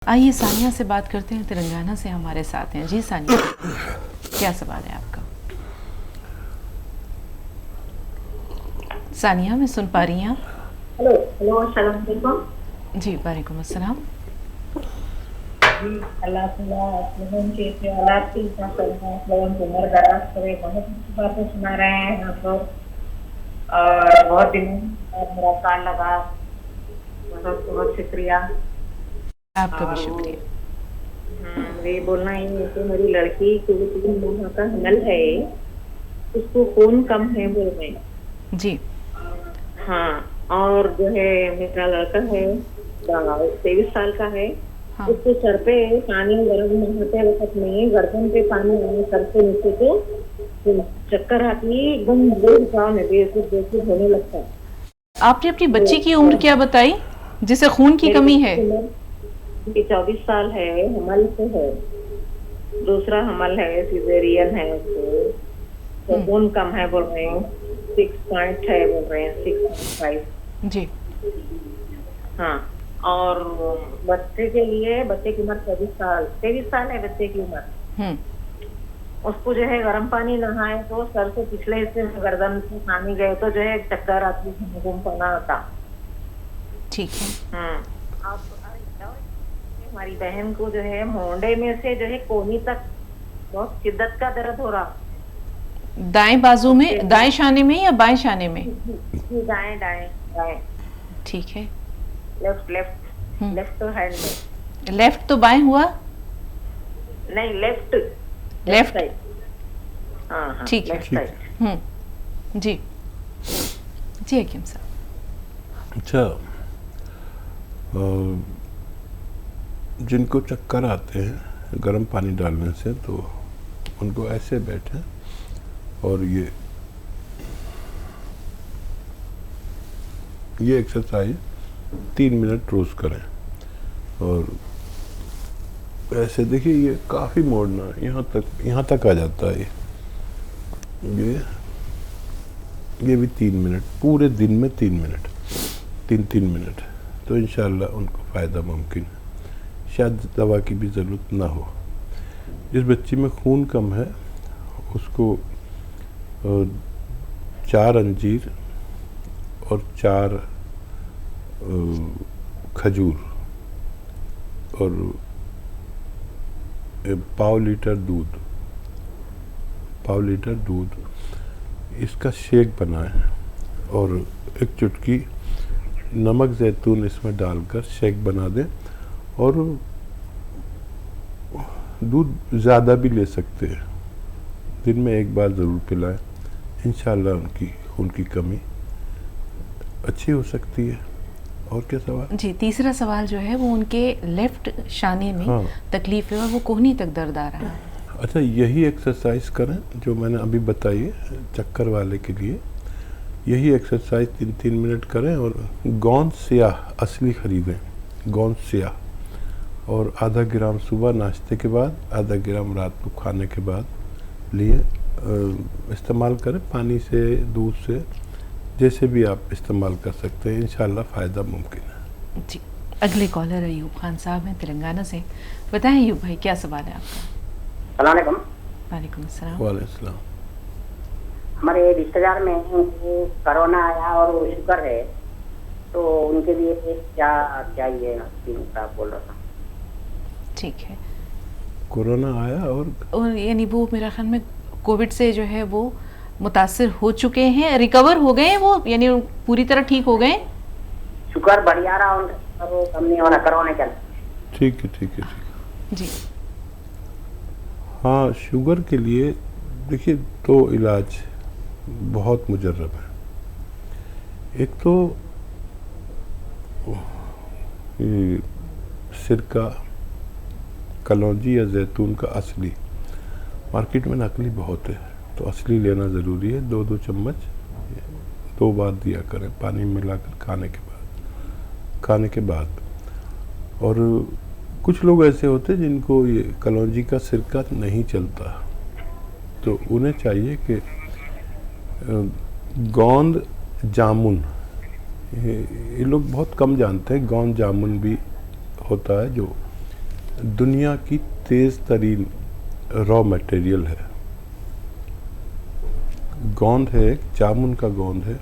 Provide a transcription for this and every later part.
आइए सानिया से बात करते हैं। तेलंगाना से हमारे साथ हैं। जी सानिया, क्या सवाल है आपका? सानिया, मैं सुन पा रही हैं आप? हेलो हेलो, अस्सलाम वालेकुम। जी वालेकुम अस्सलाम। जी, अल्लाह ताला आप लोगों के ख्यालात की इतना करना, आप लोगों की उम्र दराज करे। बहुत अच्छी बातें सुना रहे हैं यहाँ पर, और बहुत दिनों बाद मेरा कॉल लगा। बहुत बहुत शुक्रिया। आपका भी और वो शुक्रिया। मुझे ये बोलना ही है कि मेरी लड़की को 3 माह का हमल है, उसको खून कम है बोल रहे हैं। जी। हाँ, और जो है मेरा लड़का है 23 साल का है। हाँ। उसके सर पे पानी गर्म नहाते वक्त में गर्दन पे पानी आने सर से नीचे को चक्कर आती है, एकदम बेहिसाब में बेसुध होने लगता है। आपने अपनी बच्ची की तो उम्र क्या बताई जिसे खून की मेरी कमी बच्ची है? की उम्र 24 साल है, हमल से है। दूसरा हमल है, सिजेरियन है उसको। तो खून कम है बोल रहे हैं, 6 पॉइंट है बोल रहे हैं, 6.5। जी। हाँ, और बच्चे के लिए, बच्चे की उम्र 23 साल है बच्चे की उम्र। हम्म। उसको जो है गर्म पानी नहाए तो सर से पिछले हिस्से में गर्दन से पानी गए तो जो है चक्कर आती, घूमना आता। ठीक है। आप हमारी बहन को जो है मोंडे में से जो है कोनी तक बहुत शिद्दत का दर्द हो रहा। दाएं बाजू उसके में, लिए दाएं शाने में या बाएं शाने में? दाएं दाएं दाएं, ठीक है। लेफ्ट लेफ्ट लेफ्ट हैंड में। लेफ्ट तो बाएं हुआ? नहीं, लेफ्ट लेफ्ट लेफ्ट। साइड। हाँ हाँ, ठीक है। लेफ्ट ठीक साइड। है। जी जी हकीम साहब। अच्छा, जिनको चक्कर आते हैं गर्म पानी डालने से, तो उनको ऐसे बैठे और ये एक्सरसाइज 3 मिनट रोज़ करें। और ऐसे देखिए, ये काफ़ी मोड़ना, यहाँ तक आ जाता है। ये भी 3 मिनट, पूरे दिन में 3 मिनट, 3 मिनट, तो इंशाल्लाह उनको फ़ायदा मुमकिन है। शायद दवा की भी ज़रूरत ना हो। जिस बच्ची में खून कम है उसको 4 अंजीर और 4 खजूर और पाव लीटर दूध इसका शेक बनाएं और एक चुटकी नमक जैतून इसमें डालकर शेक बना दें। और दूध ज़्यादा भी ले सकते हैं, दिन में एक बार ज़रूर पिलाएं। इंशाल्लाह उनकी कमी अच्छी हो सकती है। और क्या सवाल? जी, तीसरा सवाल जो है वो उनके लेफ्ट शाने में हाँ। तकलीफ है और वो कोहनी तक दर्द आ रहा है। अच्छा, यही एक्सरसाइज करें जो मैंने अभी बताई है चक्कर वाले के लिए। यही एक्सरसाइज 3-3 मिनट करें और गोंद स्याह असली ख़रीदें, गोंद स्याह, और आधा ग्राम सुबह नाश्ते के बाद, आधा ग्राम रात को खाने के बाद लिए इस्तेमाल करें। पानी से, दूध से, जैसे भी आप इस्तेमाल कर सकते हैं। इंशाल्लाह फ़ायदा मुमकिन है। जी। अगले कॉलर अयूब खान साहब हैं तेलंगाना से। बताएं अयूब भाई, क्या सवाल है आपका? अस्सलाम वालेकुम। वालेकुम अस्सलाम। वालेकुम सलाम। हमारे रिश्तेदार में कोरोना आया और वो शुगर है, तो उनके लिए क्या चाहिए? साहब बोल रहा था। ठीक है। कोरोना आया और यानी वो मेरा ख्याल में कोविड से जो है वो मुतासिर हो चुके हैं, रिकवर हो गए हैं वो, यानी पूरी तरह ठीक हो गए? शुगर बढ़ जा रहा उनका, वो कम नहीं हो रहा कोरोना का। ठीक है। जी। हाँ, शुगर के लिए देखिए 2 इलाज बहुत मुजर्रब है। एक तो ये सिरका, कलौंजी या जैतून का असली, मार्केट में नकली बहुत है, तो असली लेना ज़रूरी है। 2-2 चम्मच 2 बार दिया करें पानी में मिलाकर खाने के बाद। और कुछ लोग ऐसे होते हैं जिनको ये कलौंजी का सिरका नहीं चलता, तो उन्हें चाहिए कि गोंद जामुन, ये लोग बहुत कम जानते हैं, गोंद जामुन भी होता है जो दुनिया की तेज़ तरीन रॉ मटेरियल है। गोंद है, एक जामुन का गोंद है।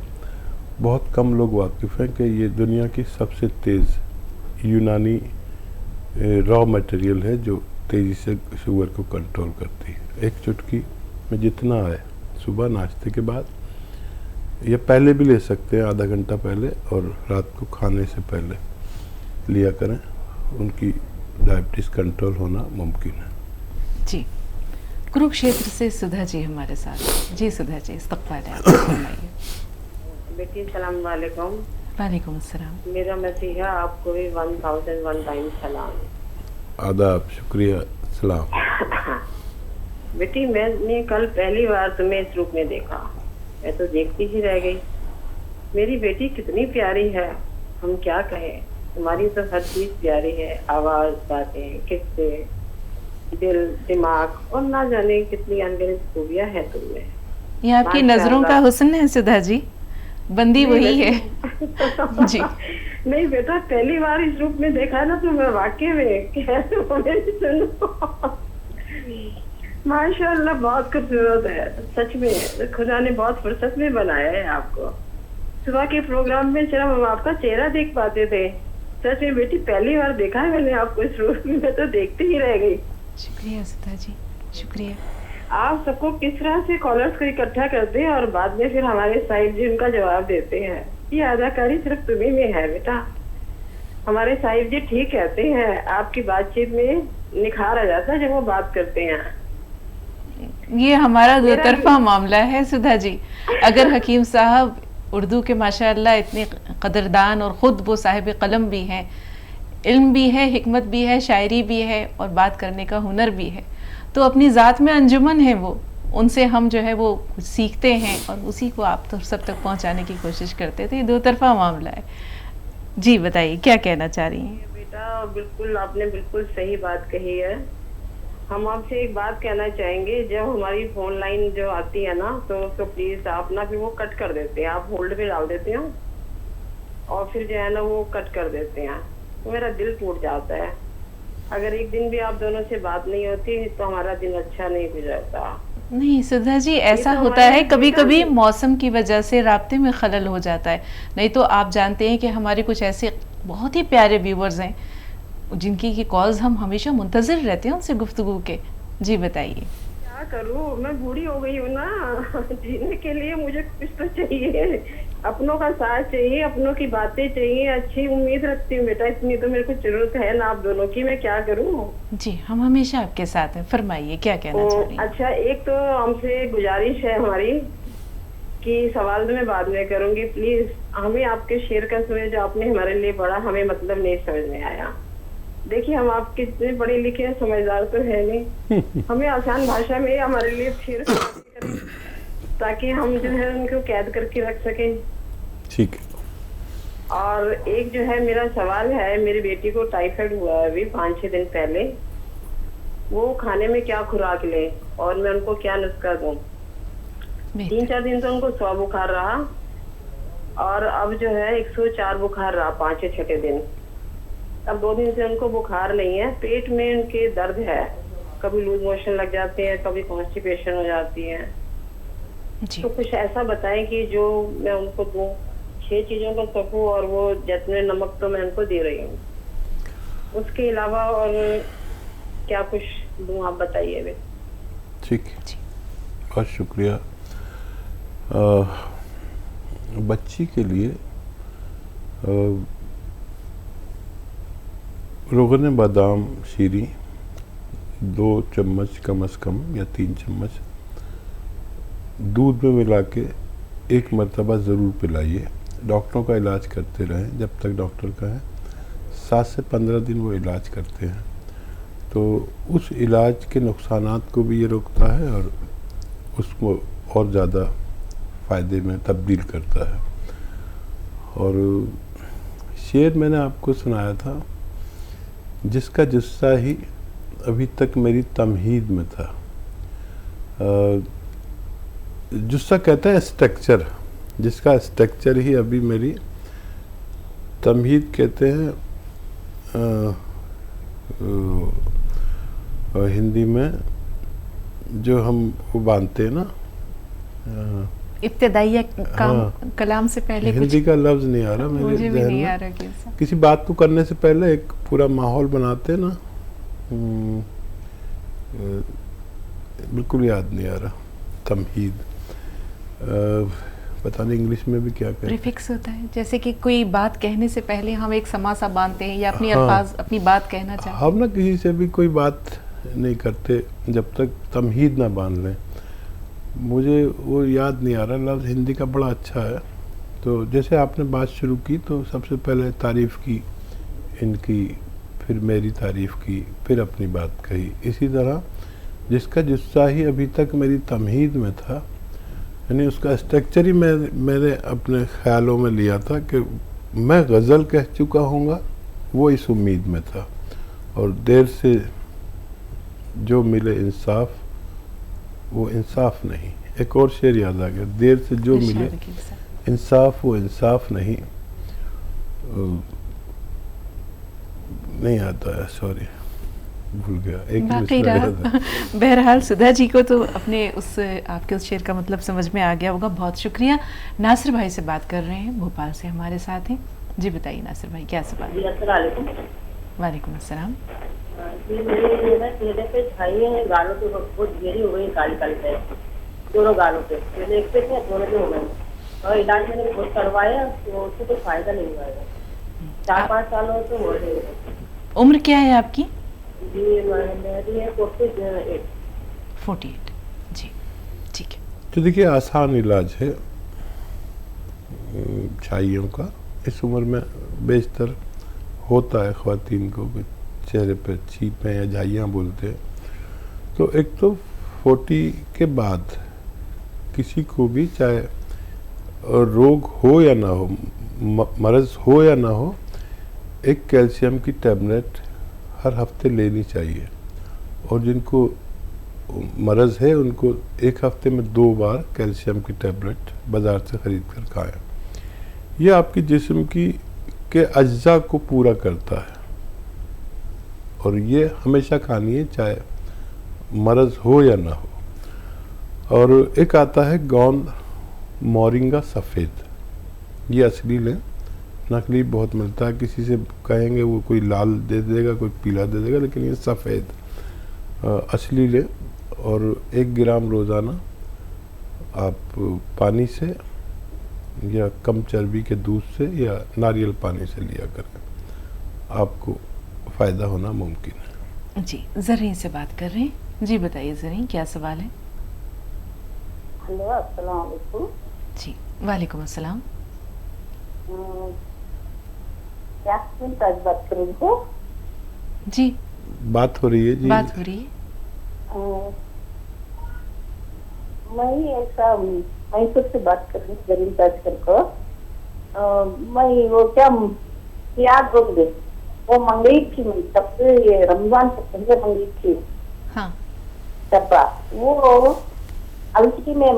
बहुत कम लोग वाकिफ़ हैं कि ये दुनिया की सबसे तेज़ यूनानी रॉ मटेरियल है जो तेज़ी से शुगर को कंट्रोल करती है। एक चुटकी में जितना है सुबह नाश्ते के बाद, या पहले भी ले सकते हैं, आधा घंटा पहले, और रात को खाने से पहले लिया करें। उनकी डायबिटीज़ कंट्रोल होना मुमकिन है। जी, कुरुक्षेत्र से सुधा जी हमारे साथ। जी सुधा जी, इस्तक़बाल है आपका, फरमाइए। बेटी सलाम वालेकुम। वालेकुम अस्सलाम। मेरा मसीहा आपको भी 1001 टाइम सलाम। आदाब, शुक्रिया, सलाम। बेटी मैंने कल पहली बार तुम्हें इस रूप में देखा, मैं तो देखती ही रह गई। मेरी बेटी कितनी प्यारी है, हम क्या कहें। तुम्हारी तो हर चीज प्यारी है, आवाज, बातें, किस्से, दिल, दिमाग, और ना जाने कितनी अनगिनत खूबियां हैं तुममें। ये आपकी नजरों का हुस्न है सुधा जी, बंदी वही है। जी नहीं बेटा, पहली बार इस रूप में देखा ना तो मैं वाकई में सुनो माशाल्लाह बहुत खूबसूरत है, सच में खुदा ने बहुत फुर्सत में बनाया है आपको। सुबह के प्रोग्राम में सिर्फ हम आपका चेहरा देख पाते थे, सच में बेटी पहली बार देखा है मैंने आपको इस रूप में, तो देखते ही रह गई। शुक्रिया सुधा जी, शुक्रिया। आप सबको किस तरह से कॉलर्स को इकट्ठा करते हैं और बाद में फिर हमारे साहिब जी उनका जवाब देते हैं, ये अदाकारी सिर्फ तुम्ही में है बेटा। हमारे साहिब जी ठीक कहते हैं, आपकी बातचीत में निखार आ जाता है जब वो बात करते हैं। ये हमारा दो तरफा मामला है सुधा जी। अगर हकीम साहब उर्दू के माशाअल्लाह इतने कदरदान और ख़ुद वो साहिब कलम भी हैं, इल्म भी है, हिकमत भी है, शायरी भी है और बात करने का हुनर भी है, तो अपनी ज़ात में अंजुमन है वो, उनसे हम जो है वो कुछ सीखते हैं और उसी को आप तो सब तक पहुंचाने की कोशिश करते थे। ये दो तरफा मामला है। जी बताइए, क्या कहना चाह रही हैं? बेटा बिल्कुल आपने बिल्कुल सही बात कही है। हम आपसे एक बात कहना चाहेंगे, जब हमारी फोन लाइन जो आती है ना तो प्लीज आप ना फिर वो कट कर देते हैं, आप होल्ड पे डाल देते हैं और फिर जो है ना वो कट कर देते हैं, तो मेरा दिल टूट जाता है। अगर एक दिन भी आप दोनों से बात नहीं होती तो हमारा दिन अच्छा नहीं गुजरता। नहीं सुधा जी, ऐसा तो होता है हमारे कभी बेटा कभी भी- मौसम की वजह से राब्ते में खलल हो जाता है। नहीं तो आप जानते हैं कि हमारे कुछ ऐसे बहुत ही प्यारे व्यूवर्स हैं जिनकी की कॉल्स हम हमेशा मुंतज़िर रहते हैं उनसे गुफ्तगू के। जी बताइए। क्या करूँ, मैं बूढ़ी हो गई हूँ ना, जीने के लिए मुझे कुछ तो चाहिए, अपनों का साथ चाहिए, अपनों की बातें चाहिए। अच्छी उम्मीद रखती हूँ बेटा, इतनी तो मेरे को जरूरत है ना आप दोनों की, मैं क्या करूँ। जी हम हमेशा आपके साथ हैं, फरमाइए क्या कहना चाह रही हैं? अच्छा, एक तो हमसे गुजारिश है हमारी कि सवाल तो मैं बाद में करूंगी, प्लीज हमें आपके शेर का सुने जो आपने हमारे लिए पढ़ा, हमें मतलब नहीं समझ में आया। देखिए हम आपके इतने पढ़े लिखे हैं, समझदार तो है नहीं, हमें आसान भाषा में हमारे लिए शेर करें ताकि हम जो है उनको कैद करके रख सकें। ठीक है। और एक जो है मेरा सवाल है, मेरी बेटी को टाइफाइड हुआ है अभी 5-6 दिन पहले, वो खाने में क्या खुराक ले और मैं उनको क्या नुस्खा दूं। 3-4 दिन तो उनको 100 बुखार रहा और अब जो है 104 बुखार रहा 5-6 दिन। अब 2 दिन से उनको बुखार नहीं है, पेट में उनके दर्द है, कभी लूज मोशन लग जाते हैं, कभी कॉन्स्टिपेशन हो जाती है। जी तो कुछ ऐसा बताएं कि जो मैं उनको दूं, 6 चीजों का सकूं, और वो जितने नमक तो मैं उनको दे रही हूँ, उसके अलावा और क्या कुछ दूं आप बताइए भी। ठीक है, जी। बहुत शुक्रिया। बच्ची के लिए रोगन बादाम शीरी 2 चम्मच कम से कम या 3 चम्मच दूध में मिला के 1 मरतबा ज़रूर पिलाइए। डॉक्टरों का इलाज करते रहें जब तक डॉक्टर का है। 7 से 15 दिन वो इलाज करते हैं, तो उस इलाज के नुकसानात को भी ये रोकता है और उसको और ज़्यादा फ़ायदे में तब्दील करता है। और शेर मैंने आपको सुनाया था, जिसका जुस्सा ही अभी तक मेरी तमहीद में था। जुस्सा कहता है स्ट्रक्चर, जिसका स्ट्रक्चर ही अभी मेरी तमहीद कहते हैं। और हिंदी में जो हम वो बांधते हैं ना, इब्तिदाइया हाँ। कलाम से पहले कुछ हिंदी का लफ्ज नहीं आ रहा मेरे मुझे भी जहन नहीं में। आ रहा कैसा। किसी बात को करने से पहले एक पूरा माहौल बनाते हैं ना, बिल्कुल याद नहीं आ रहा। तमहीद, पता नहीं इंग्लिश में भी क्या कहते हैं। प्रीफिक्स होता है, जैसे कि कोई बात कहने से पहले हम एक समासा बांधते हैं या अपनी हाँ। अल्फाज अपनी बात कहना चाहते हैं। हम ना किसी से भी कोई बात नहीं करते जब तक तमहीद ना बांध लें। मुझे वो याद नहीं आ रहा लफ्ज़, हिंदी का बड़ा अच्छा है। तो जैसे आपने बात शुरू की तो सबसे पहले तारीफ़ की इनकी, फिर मेरी तारीफ़ की, फिर अपनी बात कही। इसी तरह जिसका जुस्सा ही अभी तक मेरी तमहीद में था, यानी उसका स्ट्रक्चर ही मैंने अपने ख्यालों में लिया था कि मैं गज़ल कह चुका हूँगा, वो इस उम्मीद में था। और देर से जो मिले इंसाफ वो इंसाफ नहीं। एक और शेर याद आ गया, देर से जो मिले इंसाफ वो इंसाफ नहीं। नहीं आता है, सॉरी, भूल गया। एक बाकी मिसरा रहा। याद है। बहरहाल सुधा जी को तो अपने उस आपके उस शेर का मतलब समझ में आ गया होगा। बहुत शुक्रिया। नासिर भाई से बात कर रहे हैं, भोपाल से हमारे साथ हैं। जी बताइए नासिर भाई, क्या सवाल है? वालेकुम अस्सलाम। मेरे ना चेहरे पे छाइयाँ हैं, गालों पे बहुत घेरी हो गई, काली काली है दोनों गालों पे। पहले एक पे थे, थोड़े दिन हो गए और इलाज मैंने बहुत करवाया तो उससे कोई फायदा नहीं हुआ है। 4-5 सालों से हो रही है। उम्र क्या है आपकी? जी मेरी है 48। 48। जी ठीक है। तो देखिए, आसान इलाज है छाइयों का। इस उम्र में बेशतर होता है ख़वातीन को कि चेहरे पे छीपें या झाइयाँ बोलते हैं। तो एक तो 40 के बाद किसी को भी, चाहे रोग हो या ना हो, मर्ज़ हो या ना हो, एक कैल्शियम की टैबलेट हर हफ्ते लेनी चाहिए। और जिनको मर्ज़ है उनको एक हफ्ते में 2 बार कैल्शियम की टैबलेट बाज़ार से ख़रीद कर खाएं। यह आपकी जिस्म के अज्जा को पूरा करता है और ये हमेशा खानी है, चाहे मर्ज़ हो या ना हो। और एक आता है गोंद मोरिंगा सफ़ेद, ये असली लें, नकली बहुत मिलता है। किसी से कहेंगे वो कोई लाल दे देगा, कोई पीला दे देगा, लेकिन ये सफ़ेद असली लें। और 1 ग्राम रोज़ाना आप पानी से या कम चर्बी के दूध से या नारियल पानी से लिया करें, आपको फ़ायदा होना मुमकिन है। जी ज़रीन से बात कर रहे हैं। जी बताइए ज़रीन, क्या सवाल है? हेलो, अस्सलाम वालेकुम। जी वालेकुम अस्सलाम। क्या बात करूँ तो? जी बात हो रही है जी, बात हो रही है। मैं ऐसा मैसूर से बात कर रही हूँ, जरीन ताजकर को। मैं वो क्या याद होंगे, वो मंगई थी मैं तब से, ये रमजान से पहले मंगई थी। हाँ। डब्बा वो अलसी में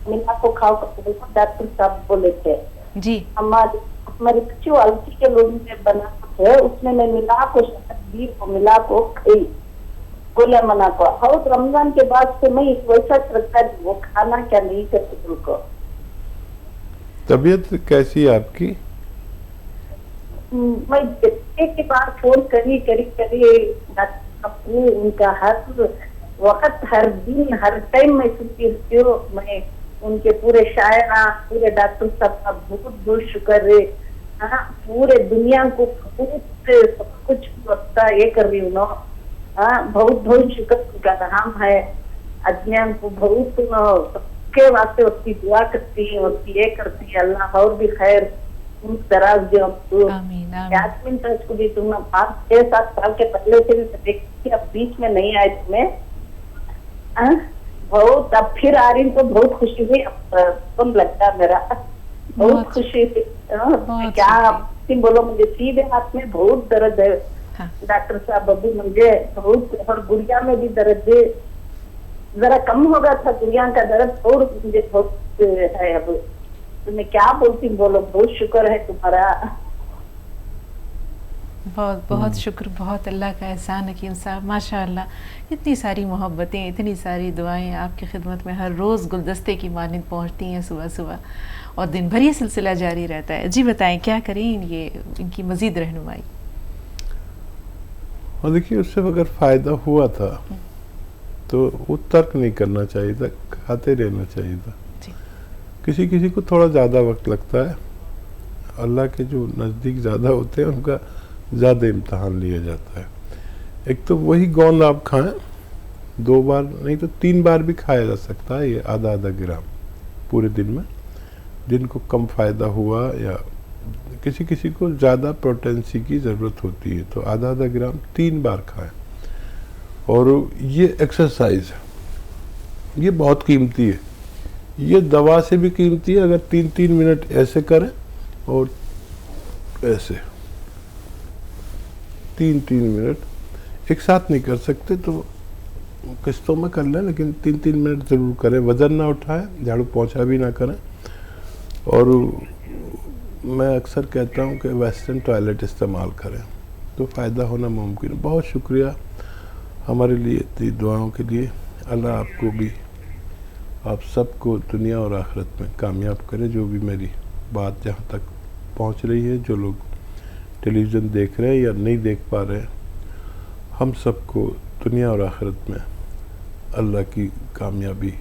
मिला को खाओ करके डॉक्टर साहब बोले थे। जी हमारी बच्चों अलसी के लोग में बना थे, उसमें मैं मिला को शक्कर को मिला को खाई, बोले मना को। और रमजान के बाद से मैं वैसा लगता है वो खाना क्या नहीं करती उनको। तबीयत कैसी है आपकी? मैं एक के बाद फोन करी उनका हर वक्त, हर दिन, हर टाइम मैं सुनती रहती हूँ। मैं उनके पूरे शायरा, पूरे डॉक्टर साहब का बहुत बहुत शुक्र है। हाँ, पूरे दुनिया को सब कुछ वक्ता ये कर रही हूँ ना। हाँ, बहुत बहुत शुक्र उनका नाम है। अज्ञान को बहुत सबके वास्ते उसकी दुआ करती है, उसकी ये करती है। अल्लाह और भी खैर दराज जो यास्मीन ताज को भी तुम 5-6-7 साल के पहले से भी देखती, अब बीच में नहीं आए तुम्हें। बहुत अब फिर आ रही तो बहुत खुशी हुई। अब तुम लगता मेरा बहुत खुशी हुई। क्या बोलो, मुझे सीधे हाथ में बहुत दर्द है। हाँ। डॉक्टर साहब अभी मुझे बहुत, और गुड़िया में भी दर्द है, जरा कम हो गया था गुड़िया का दर्द, और मुझे बहुत है। अब तुम्हें क्या बोलती बोलो, बहुत शुक्र है तुम्हारा। बहुत बहुत शुक्र, बहुत अल्लाह का एहसान हकीम साहब, माशाअल्लाह। इतनी सारी मोहब्बतें, इतनी सारी दुआएं आपकी खिदमत में हर रोज़ गुलदस्ते की मानिंद पहुंचती हैं सुबह सुबह, और दिन भर ये सिलसिला जारी रहता है। जी बताएं क्या करें ये इनकी मज़ीद रहनुमाई। और देखिए, उससे अगर फ़ायदा हुआ था तो वो तर्क नहीं करना चाहिए था, खाते रहना चाहिए था। किसी किसी को थोड़ा ज़्यादा वक्त लगता है, अल्लाह के जो नज़दीक ज़्यादा होते हैं उनका ज़्यादा इम्तहान लिया जाता है। एक तो वही गोंद आप खाएं, 2 बार नहीं तो 3 बार भी खाया जा सकता है, ये आधा ग्राम पूरे दिन में। जिनको कम फ़ायदा हुआ या किसी किसी को ज़्यादा प्रोटेंसी की ज़रूरत होती है तो आधा ग्राम 3 बार खाएं। और ये एक्सरसाइज ये बहुत कीमती है, ये दवा से भी कीमती है। अगर 3-3 मिनट ऐसे करें और ऐसे 3-3 मिनट एक साथ नहीं कर सकते तो किस्तों में कर लें, लेकिन 3-3 मिनट ज़रूर करें। वज़न ना उठाएं, झाड़ू पोंछा भी ना करें। और मैं अक्सर कहता हूं कि वेस्टर्न टॉयलेट इस्तेमाल करें तो फ़ायदा होना मुमकिन है। बहुत शुक्रिया हमारे लिए इतनी दुआओं के लिए। अल्लाह आपको भी, आप सबको दुनिया और आखिरत में कामयाब करे। जो भी मेरी बात जहाँ तक पहुँच रही है, जो लोग टेलीविज़न देख रहे हैं या नहीं देख पा रहे हैं, हम सबको दुनिया और आखिरत में अल्लाह की कामयाबी,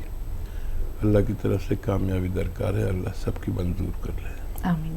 अल्लाह की तरफ से कामयाबी दरकार है। अल्लाह सबकी मंजूर कर ले। आमीन।